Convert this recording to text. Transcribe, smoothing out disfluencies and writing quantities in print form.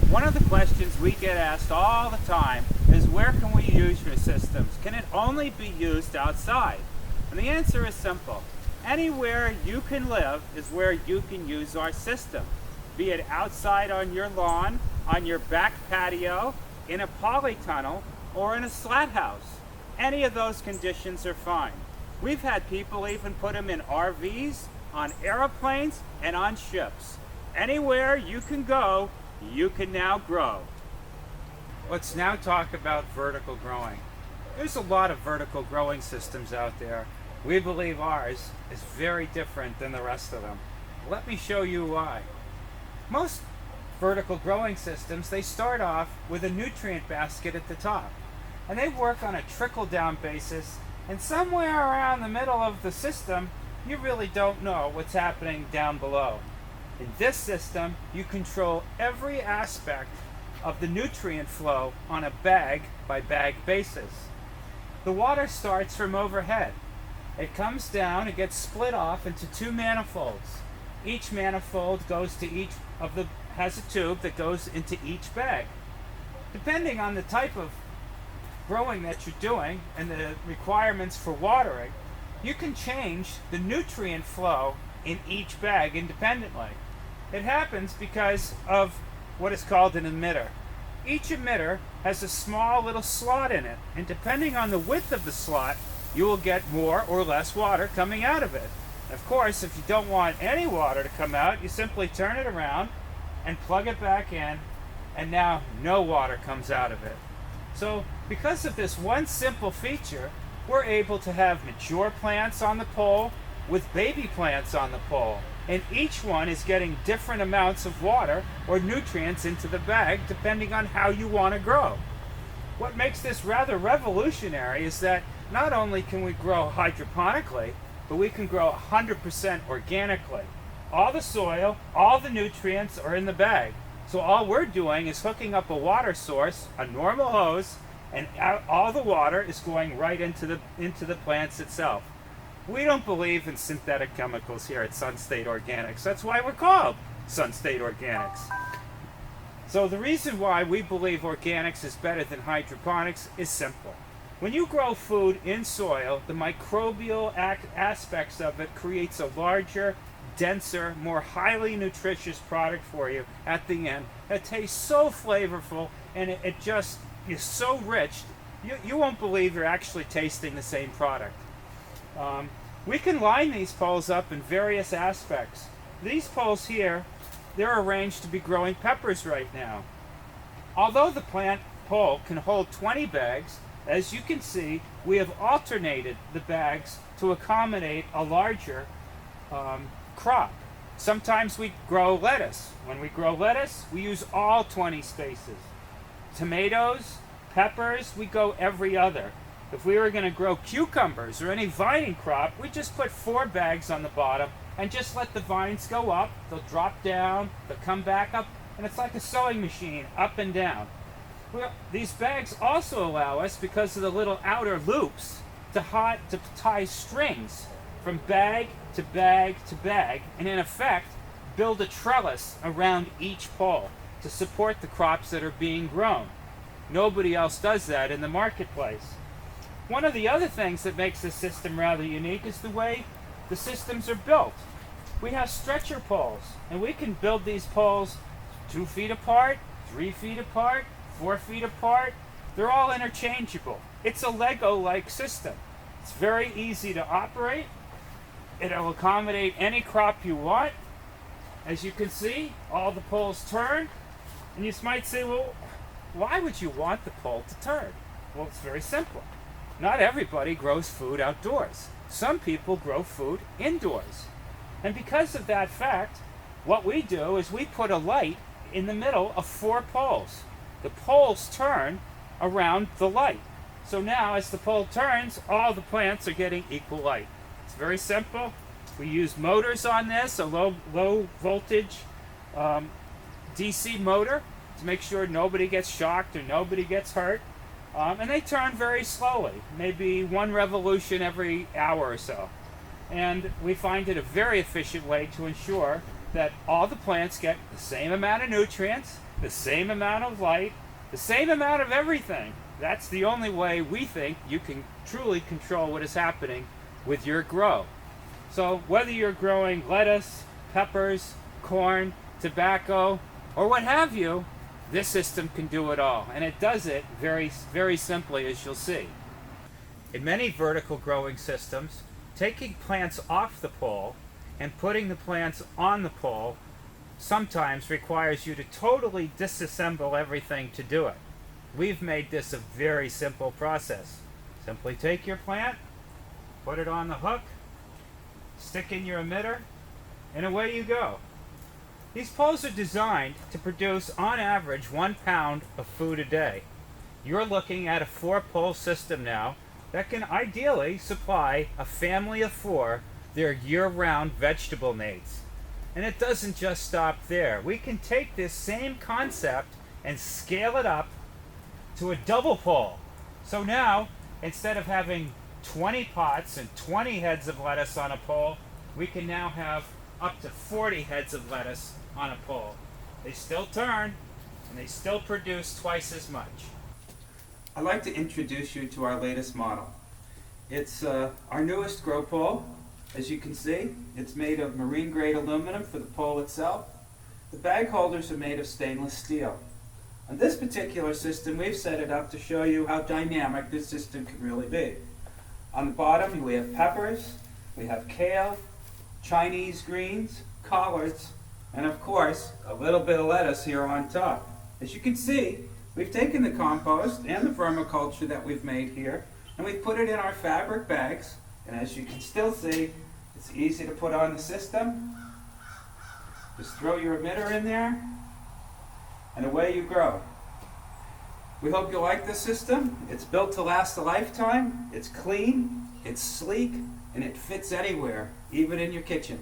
One of the questions we get asked all the time is, where can we use your systems? Can it only be used outside? And the answer is simple. Anywhere you can live is where you can use our system. Be it outside on your lawn, on your back patio, in a polytunnel, or in a slat house. Any of those conditions are fine. We've had people even put them in RVs, on airplanes, and on ships. Anywhere you can go, you can now grow. Let's now talk about vertical growing. There's a lot of vertical growing systems out there. We believe ours is very different than the rest of them. Let me show you why. Most vertical growing systems, they start off with a nutrient basket at the top, and they work on a trickle-down basis, and somewhere around the middle of the system, you really don't know what's happening down below. In this system, you control every aspect of the nutrient flow on a bag-by-bag basis. The water starts from overhead. It comes down, it gets split off into two manifolds. Each manifold goes to has a tube that goes into each bag. Depending on the type of growing that you're doing and the requirements for watering, you can change the nutrient flow in each bag independently. It happens because of what is called an emitter. Each emitter has a small little slot in it, and depending on the width of the slot, you will get more or less water coming out of it. Of course, if you don't want any water to come out, you simply turn it around and plug it back in, and now no water comes out of it. So because of this one simple feature, we're able to have mature plants on the pole with baby plants on the pole, and each one is getting different amounts of water or nutrients into the bag depending on how you want to grow. What makes this rather revolutionary is that not only can we grow hydroponically, but we can grow 100% organically. All the soil, all the nutrients are in the bag. So all we're doing is hooking up a water source, a normal hose, and all the water is going right into the plants itself. We don't believe in synthetic chemicals here at Sunstate Organics. That's why we're called Sunstate Organics. So the reason why we believe organics is better than hydroponics is simple. When you grow food in soil, the microbial aspects of it creates a larger, denser, more highly nutritious product for you at the end. It tastes so flavorful, and it just is so rich, you won't believe you're actually tasting the same product. We can line these poles up in various aspects. These poles here, they're arranged to be growing peppers right now. Although the plant pole can hold 20 bags, as you can see, we have alternated the bags to accommodate a larger crop. Sometimes we grow lettuce. When we grow lettuce, we use all 20 spaces. Tomatoes, peppers, we go every other. If we were going to grow cucumbers or any vining crop, we just put 4 bags on the bottom and just let the vines go up. They'll drop down, they'll come back up, and it's like a sewing machine, up and down. Well, these bags also allow us, because of the little outer loops, to tie strings from bag to bag to bag, and in effect, build a trellis around each pole to support the crops that are being grown. Nobody else does that in the marketplace. One of the other things that makes this system rather unique is the way the systems are built. We have stretcher poles, and we can build these poles 2 feet apart, 3 feet apart, 4 feet apart. They're all interchangeable. It's a Lego-like system. It's very easy to operate. It'll accommodate any crop you want. As you can see, all the poles turn, and you might say, well, why would you want the pole to turn? Well, it's very simple. Not everybody grows food outdoors. Some people grow food indoors. And because of that fact, what we do is we put a light in the middle of 4 poles. The poles turn around the light. So now as the pole turns, all the plants are getting equal light. It's very simple. We use motors on this, a low voltage DC motor, to make sure nobody gets shocked or nobody gets hurt. And they turn very slowly, maybe 1 revolution every hour or so. And we find it a very efficient way to ensure that all the plants get the same amount of nutrients the same amount of light, the same amount of everything. That's the only way we think you can truly control what is happening with your grow. So whether you're growing lettuce, peppers, corn, tobacco, or what have you, this system can do it all. And it does it very, very simply, as you'll see. In many vertical growing systems, taking plants off the pole and putting the plants on the pole sometimes requires you to totally disassemble everything to do it. We've made this a very simple process. Simply take your plant, put it on the hook, stick in your emitter, and away you go. These poles are designed to produce, on average, 1 pound of food a day. You're looking at a 4-pole system now that can ideally supply a family of 4 their year-round vegetable needs. And it doesn't just stop there. We can take this same concept and scale it up to a double pole. So now, instead of having 20 pots and 20 heads of lettuce on a pole, we can now have up to 40 heads of lettuce on a pole. They still turn, and they still produce twice as much. I'd like to introduce you to our latest model. It's our newest grow pole. As you can see, it's made of marine grade aluminum for the pole itself. The bag holders are made of stainless steel. On this particular system, we've set it up to show you how dynamic this system can really be. On the bottom, we have peppers, we have kale, Chinese greens, collards, and of course, a little bit of lettuce here on top. As you can see, we've taken the compost and the vermiculture that we've made here, and we've put it in our fabric bags, and as you can still see, it's easy to put on the system. Just throw your emitter in there, and away you grow. We hope you like this system. It's built to last a lifetime. It's clean, it's sleek, and it fits anywhere, even in your kitchen.